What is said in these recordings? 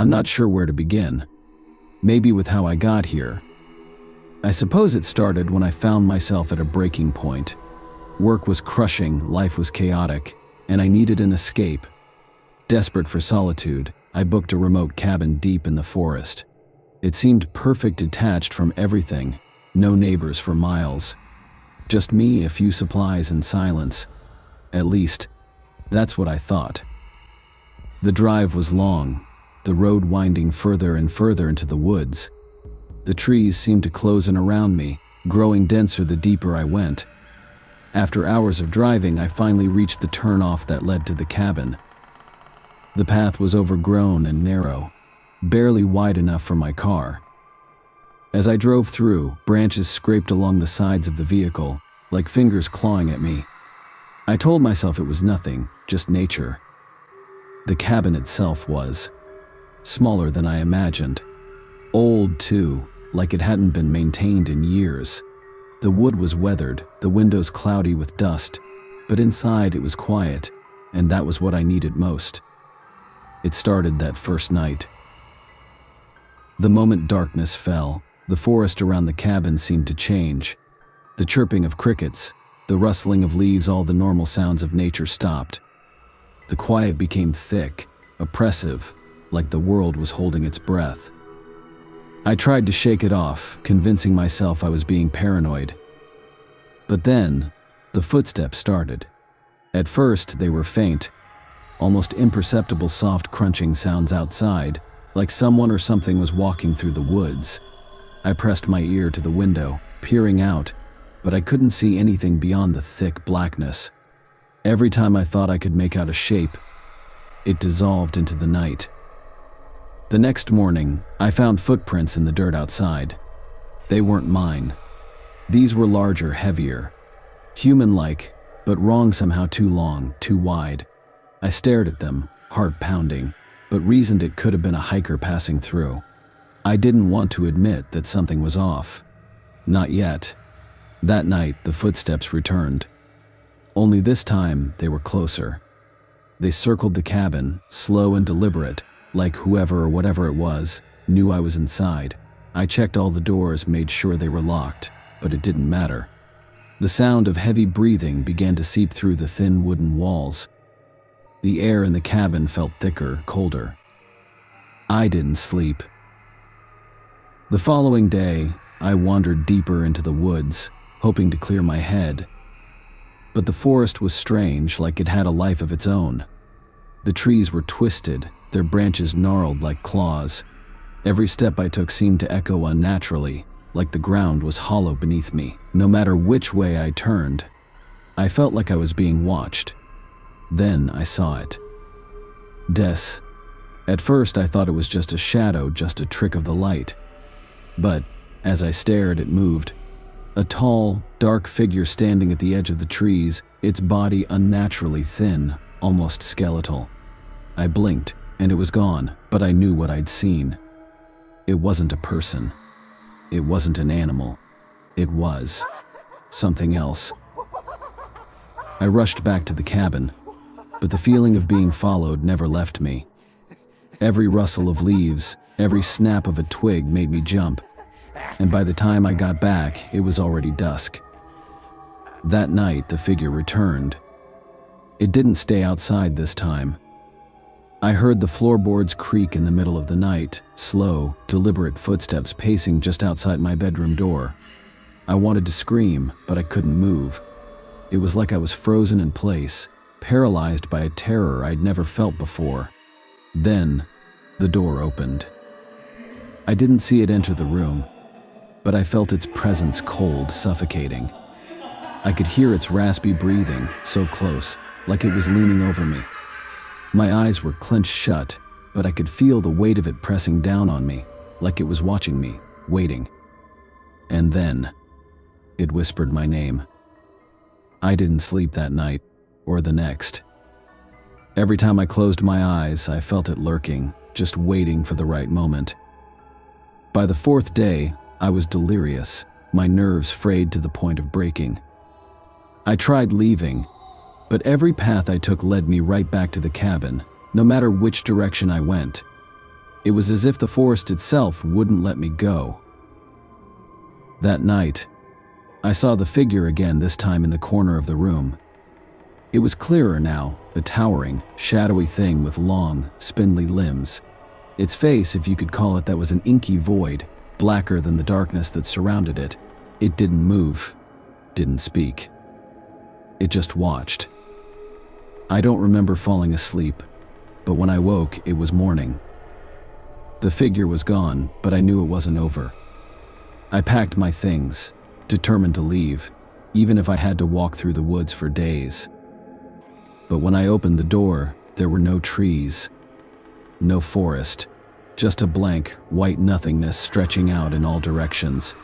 I'm not sure where to begin. Maybe with how I got here. I suppose it started when I found myself at a breaking point. Work was crushing, life was chaotic, and I needed an escape. Desperate for solitude, I booked a remote cabin deep in the forest. It seemed perfect, detached from everything, no neighbors for miles. Just me, a few supplies, and silence. At least, that's what I thought. The drive was long, the road winding further and further into the woods. The trees seemed to close in around me, growing denser the deeper I went. After hours of driving, I finally reached the turnoff that led to the cabin. The path was overgrown and narrow, barely wide enough for my car. As I drove through, branches scraped along the sides of the vehicle, like fingers clawing at me. I told myself it was nothing, just nature. The cabin itself was smaller than I imagined. Old, too, like it hadn't been maintained in years. The wood was weathered, the windows cloudy with dust, but inside it was quiet, and that was what I needed most. It started that first night. The moment darkness fell, the forest around the cabin seemed to change. The chirping of crickets, the rustling of leaves, all the normal sounds of nature stopped. The quiet became thick, oppressive, like the world was holding its breath. I tried to shake it off, convincing myself I was being paranoid. But then, the footsteps started. At first, they were faint, almost imperceptible soft crunching sounds outside, like someone or something was walking through the woods. I pressed my ear to the window, peering out, but I couldn't see anything beyond the thick blackness. Every time I thought I could make out a shape, it dissolved into the night. The next morning, I found footprints in the dirt outside. They weren't mine. These were larger, heavier, human-like, but wrong somehow, too long, too wide. I stared at them, heart pounding, but reasoned it could have been a hiker passing through. I didn't want to admit that something was off. Not yet. That night, the footsteps returned. Only this time, they were closer. They circled the cabin, slow and deliberate, like whoever or whatever it was knew I was inside. I checked all the doors, made sure they were locked, but it didn't matter. The sound of heavy breathing began to seep through the thin wooden walls. The air in the cabin felt thicker, colder. I didn't sleep. The following day, I wandered deeper into the woods, hoping to clear my head. But the forest was strange, like it had a life of its own. The trees were twisted, their branches gnarled like claws. Every step I took seemed to echo unnaturally, like the ground was hollow beneath me. No matter which way I turned, I felt like I was being watched. Then I saw it. Des. At first I thought it was just a shadow, just a trick of the light. But as I stared, it moved. A tall, dark figure standing at the edge of the trees, its body unnaturally thin, almost skeletal. I blinked, and it was gone, but I knew what I'd seen. It wasn't a person. It wasn't an animal. It was something else. I rushed back to the cabin, but the feeling of being followed never left me. Every rustle of leaves, every snap of a twig made me jump, and by the time I got back, it was already dusk. That night, the figure returned. It didn't stay outside this time. I heard the floorboards creak in the middle of the night, slow, deliberate footsteps pacing just outside my bedroom door. I wanted to scream, but I couldn't move. It was like I was frozen in place, paralyzed by a terror I'd never felt before. Then, the door opened. I didn't see it enter the room, but I felt its presence cold, suffocating. I could hear its raspy breathing, so close, like it was leaning over me. My eyes were clenched shut, but I could feel the weight of it pressing down on me, like it was watching me, waiting. And then, it whispered my name. I didn't sleep that night, or the next. Every time I closed my eyes, I felt it lurking, just waiting for the right moment. By the fourth day, I was delirious, my nerves frayed to the point of breaking. I tried leaving, but every path I took led me right back to the cabin, no matter which direction I went. It was as if the forest itself wouldn't let me go. That night, I saw the figure again, this time in the corner of the room. It was clearer now, a towering, shadowy thing with long, spindly limbs. Its face, if you could call it that, was an inky void, blacker than the darkness that surrounded it. It didn't move, didn't speak. It just watched. I don't remember falling asleep, but when I woke, it was morning. The figure was gone, but I knew it wasn't over. I packed my things, determined to leave, even if I had to walk through the woods for days. But when I opened the door, there were no trees, no forest, just a blank, white nothingness stretching out in all directions.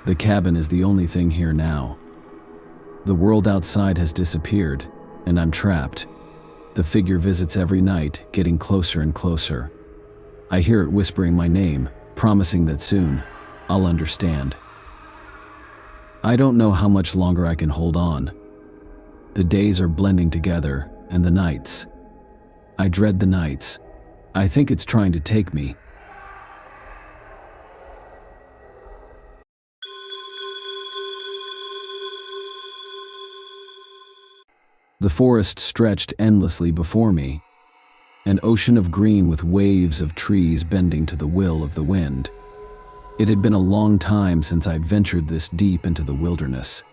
The cabin is the only thing here now. The world outside has disappeared, and I'm trapped. The figure visits every night, getting closer and closer. I hear it whispering my name, promising that soon, I'll understand. I don't know how much longer I can hold on. The days are blending together, and the nights. I dread the nights. I think it's trying to take me. The forest stretched endlessly before me, an ocean of green with waves of trees bending to the will of the wind. It had been a long time since I'd ventured this deep into the wilderness.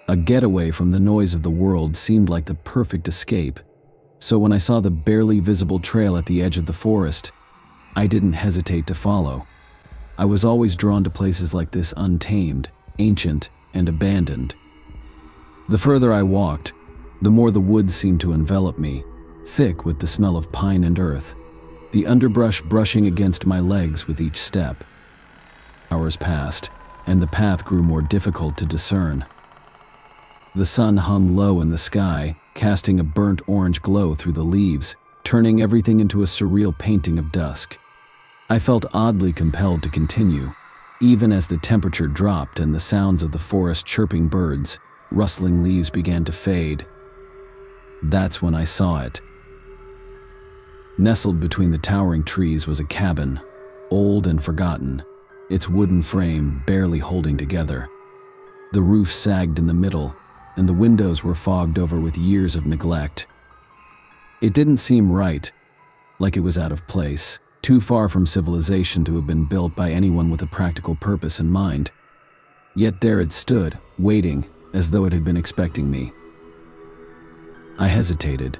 A getaway from the noise of the world seemed like the perfect escape, so when I saw the barely visible trail at the edge of the forest, I didn't hesitate to follow. I was always drawn to places like this, untamed, ancient, and abandoned. The further I walked, the more the woods seemed to envelop me, thick with the smell of pine and earth, the underbrush brushing against my legs with each step. Hours passed, and the path grew more difficult to discern. The sun hung low in the sky, casting a burnt orange glow through the leaves, turning everything into a surreal painting of dusk. I felt oddly compelled to continue, even as the temperature dropped and the sounds of the forest chirping birds, rustling leaves began to fade. That's when I saw it. Nestled between the towering trees was a cabin, old and forgotten, its wooden frame barely holding together. The roof sagged in the middle, and the windows were fogged over with years of neglect. It didn't seem right, like it was out of place, too far from civilization to have been built by anyone with a practical purpose in mind. Yet there it stood, waiting, as though it had been expecting me. I hesitated.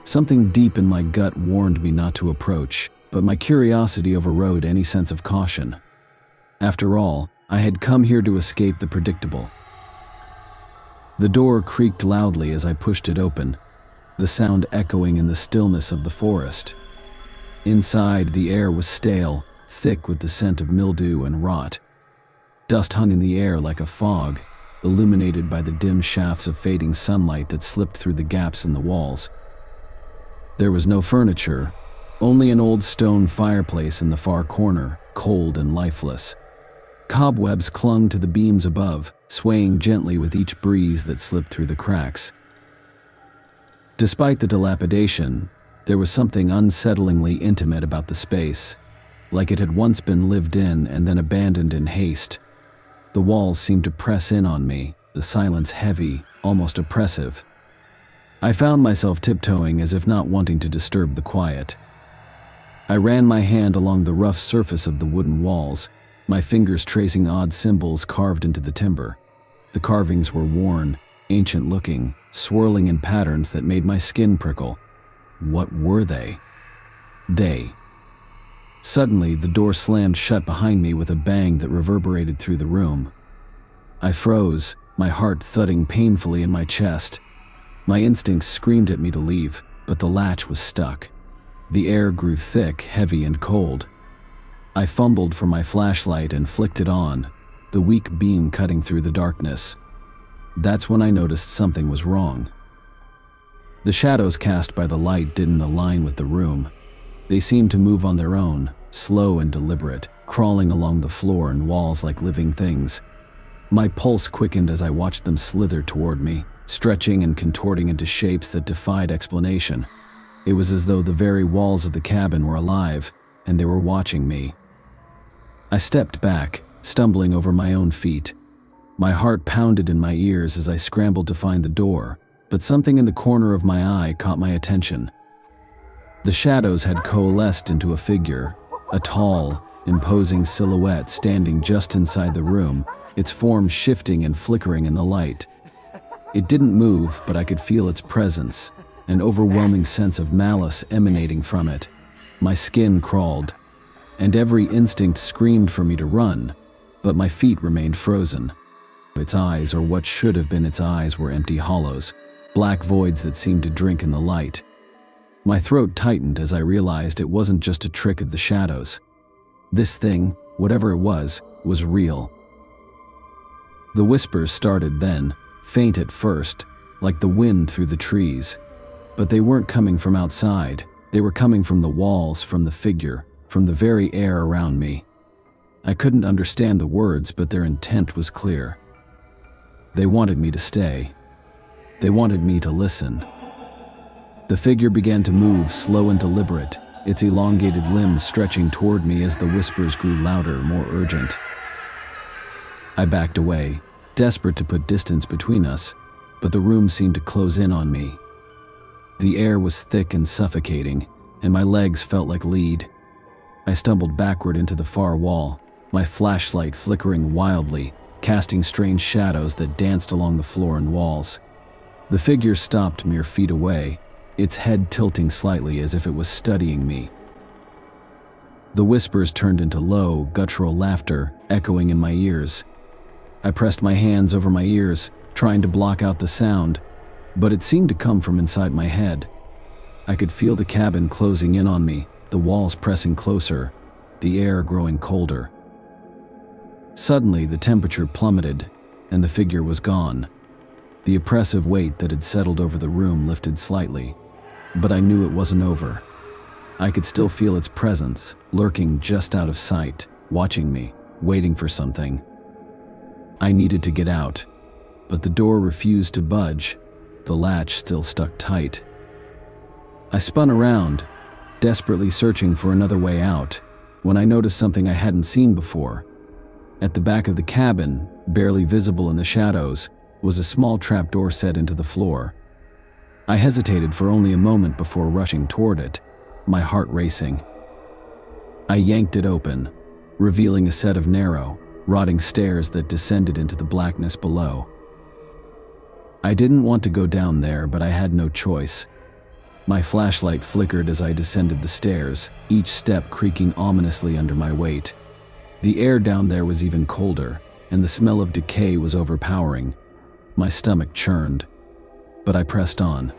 Something deep in my gut warned me not to approach, but my curiosity overrode any sense of caution. After all, I had come here to escape the predictable. The door creaked loudly as I pushed it open, the sound echoing in the stillness of the forest. Inside, the air was stale, thick with the scent of mildew and rot. Dust hung in the air like a fog, illuminated by the dim shafts of fading sunlight that slipped through the gaps in the walls. There was no furniture, only an old stone fireplace in the far corner, cold and lifeless. Cobwebs clung to the beams above, swaying gently with each breeze that slipped through the cracks. Despite the dilapidation, there was something unsettlingly intimate about the space, like it had once been lived in and then abandoned in haste. The walls seemed to press in on me, the silence heavy, almost oppressive. I found myself tiptoeing as if not wanting to disturb the quiet. I ran my hand along the rough surface of the wooden walls, my fingers tracing odd symbols carved into the timber. The carvings were worn, ancient-looking, swirling in patterns that made my skin prickle. What were they? Suddenly, the door slammed shut behind me with a bang that reverberated through the room. I froze, my heart thudding painfully in my chest. My instincts screamed at me to leave, but the latch was stuck. The air grew thick, heavy, and cold. I fumbled for my flashlight and flicked it on, the weak beam cutting through the darkness. That's when I noticed something was wrong. The shadows cast by the light didn't align with the room. They seemed to move on their own, slow and deliberate, crawling along the floor and walls like living things. My pulse quickened as I watched them slither toward me, stretching and contorting into shapes that defied explanation. It was as though the very walls of the cabin were alive, and they were watching me. I stepped back, stumbling over my own feet. My heart pounded in my ears as I scrambled to find the door, but something in the corner of my eye caught my attention. The shadows had coalesced into a figure, a tall, imposing silhouette standing just inside the room, its form shifting and flickering in the light. It didn't move, but I could feel its presence, an overwhelming sense of malice emanating from it. My skin crawled, and every instinct screamed for me to run, but my feet remained frozen. Its eyes, or what should have been its eyes, were empty hollows, black voids that seemed to drink in the light. My throat tightened as I realized it wasn't just a trick of the shadows. This thing, whatever it was real. The whispers started then, faint at first, like the wind through the trees. But they weren't coming from outside. They were coming from the walls, from the figure, from the very air around me. I couldn't understand the words, but their intent was clear. They wanted me to stay. They wanted me to listen. The figure began to move, slow and deliberate, its elongated limbs stretching toward me as the whispers grew louder, more urgent. I backed away, desperate to put distance between us, but the room seemed to close in on me. The air was thick and suffocating, and my legs felt like lead. I stumbled backward into the far wall, my flashlight flickering wildly, casting strange shadows that danced along the floor and walls. The figure stopped mere feet away, its head tilting slightly as if it was studying me. The whispers turned into low, guttural laughter, echoing in my ears. I pressed my hands over my ears, trying to block out the sound, but it seemed to come from inside my head. I could feel the cabin closing in on me, the walls pressing closer, the air growing colder. Suddenly, the temperature plummeted, and the figure was gone. The oppressive weight that had settled over the room lifted slightly, but I knew it wasn't over. I could still feel its presence, lurking just out of sight, watching me, waiting for something. I needed to get out, but the door refused to budge, the latch still stuck tight. I spun around, desperately searching for another way out, when I noticed something I hadn't seen before. At the back of the cabin, barely visible in the shadows, was a small trapdoor set into the floor. I hesitated for only a moment before rushing toward it, my heart racing. I yanked it open, revealing a set of narrow, rotting stairs that descended into the blackness below. I didn't want to go down there, but I had no choice. My flashlight flickered as I descended the stairs, each step creaking ominously under my weight. The air down there was even colder, and the smell of decay was overpowering. My stomach churned, but I pressed on.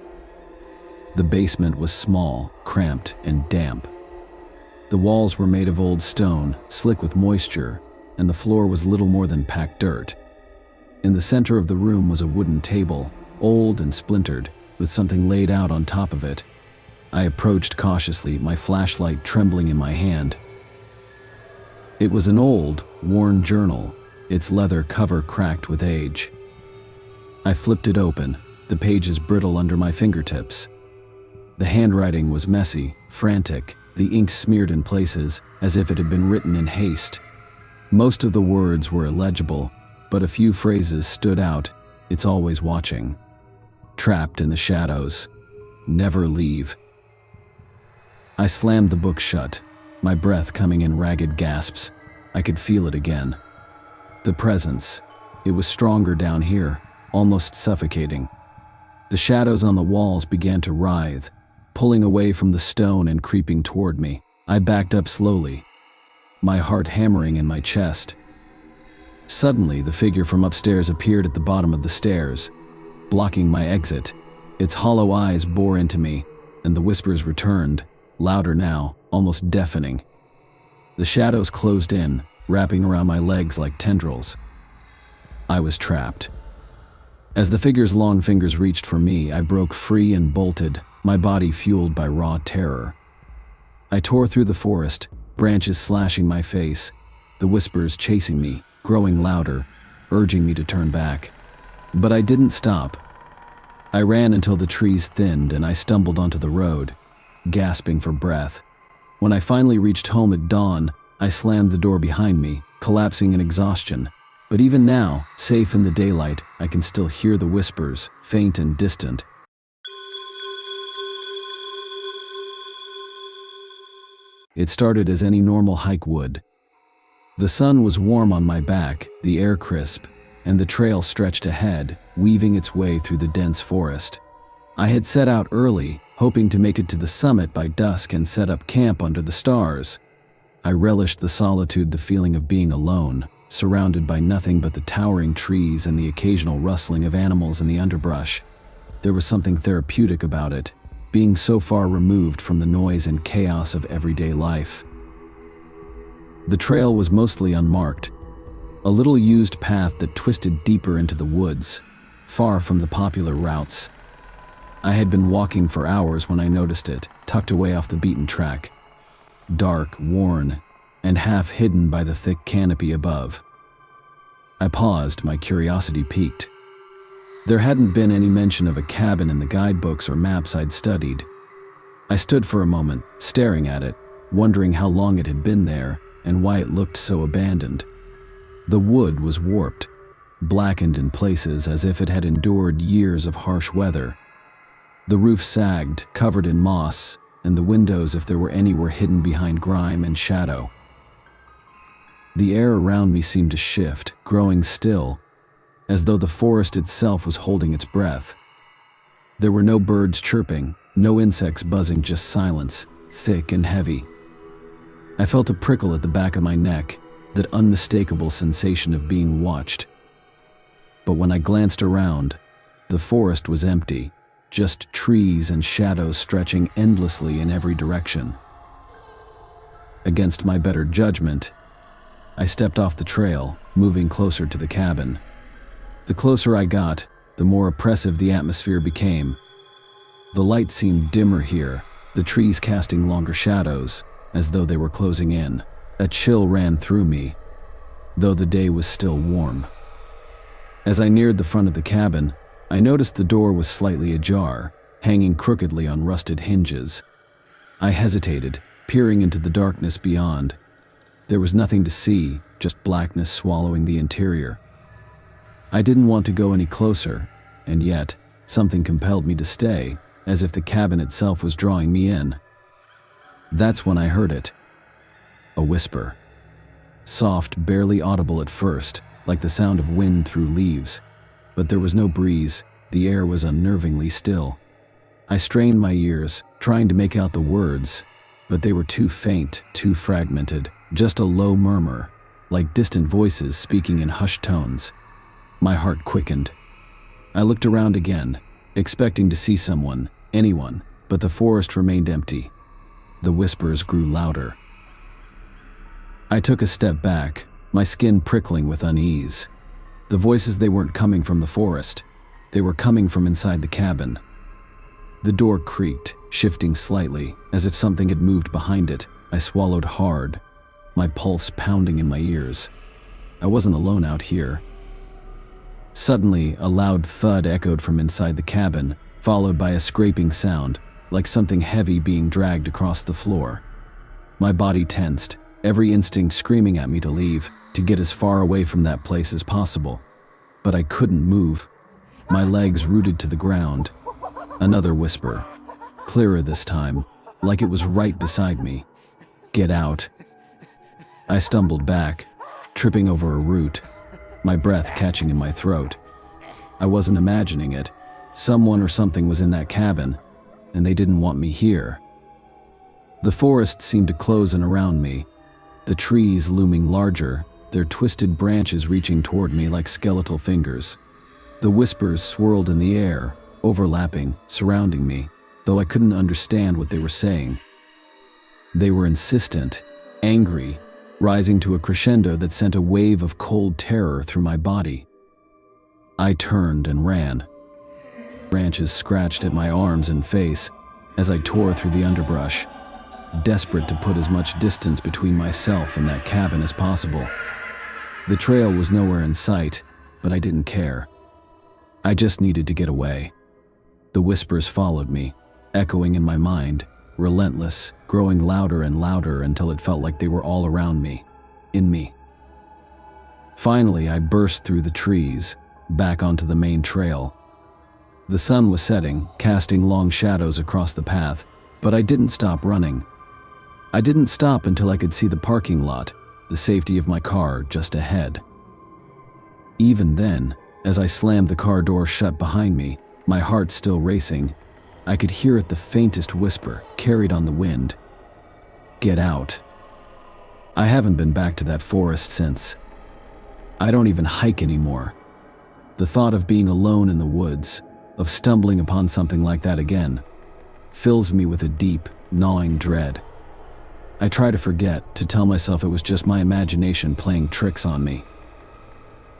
The basement was small, cramped, and damp. The walls were made of old stone, slick with moisture, and the floor was little more than packed dirt. In the center of the room was a wooden table, old and splintered, with something laid out on top of it. I approached cautiously, my flashlight trembling in my hand. It was an old, worn journal, its leather cover cracked with age. I flipped it open, the pages brittle under my fingertips. The handwriting was messy, frantic, the ink smeared in places, as if it had been written in haste. Most of the words were illegible, but a few phrases stood out. It's always watching. Trapped in the shadows. Never leave. I slammed the book shut, my breath coming in ragged gasps. I could feel it again. The presence. It was stronger down here, almost suffocating. The shadows on the walls began to writhe, pulling away from the stone and creeping toward me. I backed up slowly, my heart hammering in my chest. Suddenly, the figure from upstairs appeared at the bottom of the stairs, blocking my exit. Its hollow eyes bore into me, and the whispers returned, louder now, almost deafening. The shadows closed in, wrapping around my legs like tendrils. I was trapped. As the figure's long fingers reached for me, I broke free and bolted, my body fueled by raw terror. I tore through the forest, branches slashing my face, the whispers chasing me, growing louder, urging me to turn back. But I didn't stop. I ran until the trees thinned and I stumbled onto the road, gasping for breath. When I finally reached home at dawn, I slammed the door behind me, collapsing in exhaustion. But even now, safe in the daylight, I can still hear the whispers, faint and distant. It started as any normal hike would. The sun was warm on my back, the air crisp, and the trail stretched ahead, weaving its way through the dense forest. I had set out early, hoping to make it to the summit by dusk and set up camp under the stars. I relished the solitude, the feeling of being alone, surrounded by nothing but the towering trees and the occasional rustling of animals in the underbrush. There was something therapeutic about it, being so far removed from the noise and chaos of everyday life. The trail was mostly unmarked, a little used path that twisted deeper into the woods, far from the popular routes. I had been walking for hours when I noticed it, tucked away off the beaten track, dark, worn, and half hidden by the thick canopy above. I paused, my curiosity piqued. There hadn't been any mention of a cabin in the guidebooks or maps I'd studied. I stood for a moment, staring at it, wondering how long it had been there and why it looked so abandoned. The wood was warped, blackened in places as if it had endured years of harsh weather. The roof sagged, covered in moss, and the windows, if there were any, were hidden behind grime and shadow. The air around me seemed to shift, growing still, as though the forest itself was holding its breath. There were no birds chirping, no insects buzzing, just silence, thick and heavy. I felt a prickle at the back of my neck, that unmistakable sensation of being watched. But when I glanced around, the forest was empty, just trees and shadows stretching endlessly in every direction. Against my better judgment, I stepped off the trail, moving closer to the cabin. The closer I got, the more oppressive the atmosphere became. The light seemed dimmer here, the trees casting longer shadows, as though they were closing in. A chill ran through me, though the day was still warm. As I neared the front of the cabin, I noticed the door was slightly ajar, hanging crookedly on rusted hinges. I hesitated, peering into the darkness beyond. There was nothing to see, just blackness swallowing the interior. I didn't want to go any closer, and yet, something compelled me to stay, as if the cabin itself was drawing me in. That's when I heard it. A whisper. Soft, barely audible at first, like the sound of wind through leaves. But there was no breeze, the air was unnervingly still. I strained my ears, trying to make out the words, but they were too faint, too fragmented, just a low murmur, like distant voices speaking in hushed tones. My heart quickened. I looked around again, expecting to see someone, anyone, but the forest remained empty. The whispers grew louder. I took a step back, my skin prickling with unease. The voices, they weren't coming from the forest. They were coming from inside the cabin. The door creaked, shifting slightly, as if something had moved behind it. I swallowed hard, my pulse pounding in my ears. I wasn't alone out here. Suddenly, a loud thud echoed from inside the cabin, followed by a scraping sound, like something heavy being dragged across the floor. My body tensed, every instinct screaming at me to leave, to get as far away from that place as possible. But I couldn't move, my legs rooted to the ground. Another whisper, clearer this time, like it was right beside me. "Get out." I stumbled back, tripping over a root, my breath catching in my throat. I wasn't imagining it. Someone or something was in that cabin, and they didn't want me here. The forest seemed to close in around me, the trees looming larger, their twisted branches reaching toward me like skeletal fingers. The whispers swirled in the air, overlapping, surrounding me, though I couldn't understand what they were saying. They were insistent, angry, rising to a crescendo that sent a wave of cold terror through my body. I turned and ran. Branches scratched at my arms and face as I tore through the underbrush, desperate to put as much distance between myself and that cabin as possible. The trail was nowhere in sight, but I didn't care. I just needed to get away. The whispers followed me, echoing in my mind, relentless, growing louder and louder until it felt like they were all around me, in me. Finally, I burst through the trees, back onto the main trail. The sun was setting, casting long shadows across the path, but I didn't stop running. I didn't stop until I could see the parking lot, the safety of my car just ahead. Even then, as I slammed the car door shut behind me, my heart still racing, I could hear it the faintest whisper, carried on the wind. Get out. I haven't been back to that forest since. I don't even hike anymore. The thought of being alone in the woods, of stumbling upon something like that again, fills me with a deep, gnawing dread. I try to forget, to tell myself it was just my imagination playing tricks on me.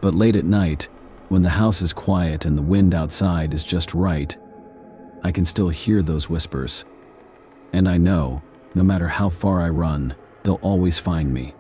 But late at night, when the house is quiet and the wind outside is just right, I can still hear those whispers. And I know, no matter how far I run, they'll always find me.